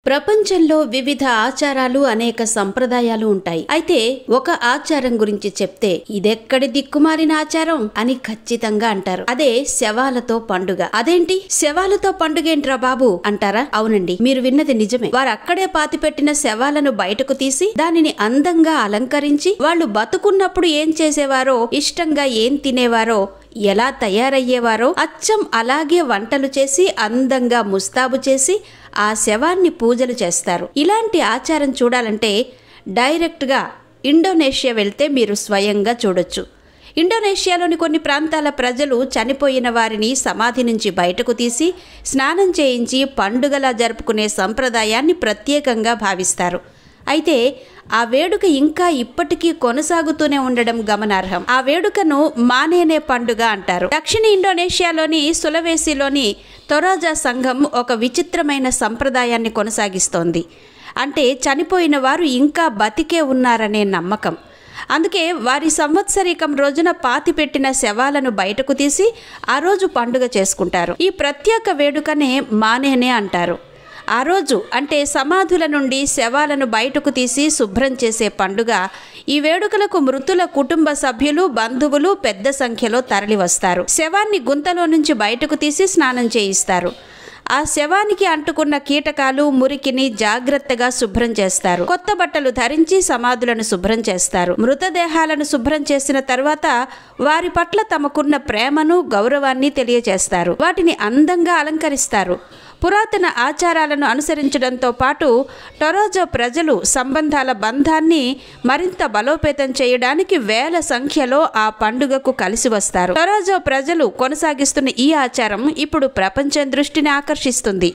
ప్రపంచంలో వివిధ ఆచారాలు అనేక సంప్రదాయాలు ఉంటాయి. అయితే ఒక ఆచారం గురించి చెప్తే ఇదెక్కడి దిక్కుమాలిన ఆచారం అని ఖచ్చితంగా అంటారు. అదే శవాలతో పండుగ. అదేంటి శవాలతో పండుగేంట్రా బాబు అంటారా? అవునండి, మీరు విన్నది నిజమే. వారు అక్కడే పాతిపెట్టిన శవాలను బయటకు తీసి దానిని అందంగా అలంకరించి వాళ్ళు బతుకున్నప్పుడు ఏం చేసేవారో, ఇష్టంగా ఏం తినేవారో, ఎలా తయారయ్యేవారో అచ్చం అలాగే వంటలు చేసి అందంగా ముస్తాబు చేసి ఆ శవాన్ని పూజలు చేస్తారు. ఇలాంటి ఆచారం చూడాలంటే డైరెక్ట్గా ఇండోనేషియా వెళ్తే మీరు స్వయంగా చూడొచ్చు. ఇండోనేషియాలోని కొన్ని ప్రాంతాల ప్రజలు చనిపోయిన వారిని సమాధి నుంచి బయటకు తీసి స్నానం చేయించి పండుగలా జరుపుకునే సంప్రదాయాన్ని ప్రత్యేకంగా భావిస్తారు. అయితే ఆ వేడుక ఇంకా ఇప్పటికీ కొనసాగుతూనే ఉండడం గమనార్హం. ఆ వేడుకను మానేనే పండుగ అంటారు. దక్షిణ ఇండోనేషియాలోని సులవేసిలోని తొరాజా సంఘం ఒక విచిత్రమైన సంప్రదాయాన్ని కొనసాగిస్తోంది. అంటే చనిపోయిన వారు ఇంకా బతికే ఉన్నారనే నమ్మకం. అందుకే వారి సంవత్సరీకం రోజున పాతిపెట్టిన శవాలను బయటకు తీసి ఆ రోజు పండుగ చేసుకుంటారు. ఈ ప్రత్యేక వేడుకనే మానేనే అంటారు. ఆ రోజు అంటే సమాధుల నుండి శవాలను బయటకు తీసి శుభ్రం చేసే పండుగ. ఈ వేడుకలకు మృతుల కుటుంబ సభ్యులు, బంధువులు పెద్ద సంఖ్యలో తరలివస్తారు. శవాన్ని గుంతలో నుంచి బయటకు తీసి స్నానం చేయిస్తారు. ఆ శవానికి అంటుకున్న కీటకాలు, మురికిని జాగ్రత్తగా శుభ్రం చేస్తారు. కొత్త బట్టలు ధరించి సమాధులను శుభ్రం చేస్తారు. మృతదేహాలను శుభ్రం చేసిన తర్వాత వారి పట్ల తమకున్న ప్రేమను, గౌరవాన్ని తెలియజేస్తారు. వాటిని అందంగా అలంకరిస్తారు. పురాతన ఆచారాలను అనుసరించడంతో పాటు టొరాజో ప్రజలు సంబంధాల బంధాన్ని మరింత బలోపేతం చేయడానికి వేల సంఖ్యలో ఆ పండుగకు కలిసి వస్తారు. టొరాజో ప్రజలు కొనసాగిస్తున్న ఈ ఆచారం ఇప్పుడు ప్రపంచం దృష్టిని ఆకర్షిస్తుంది.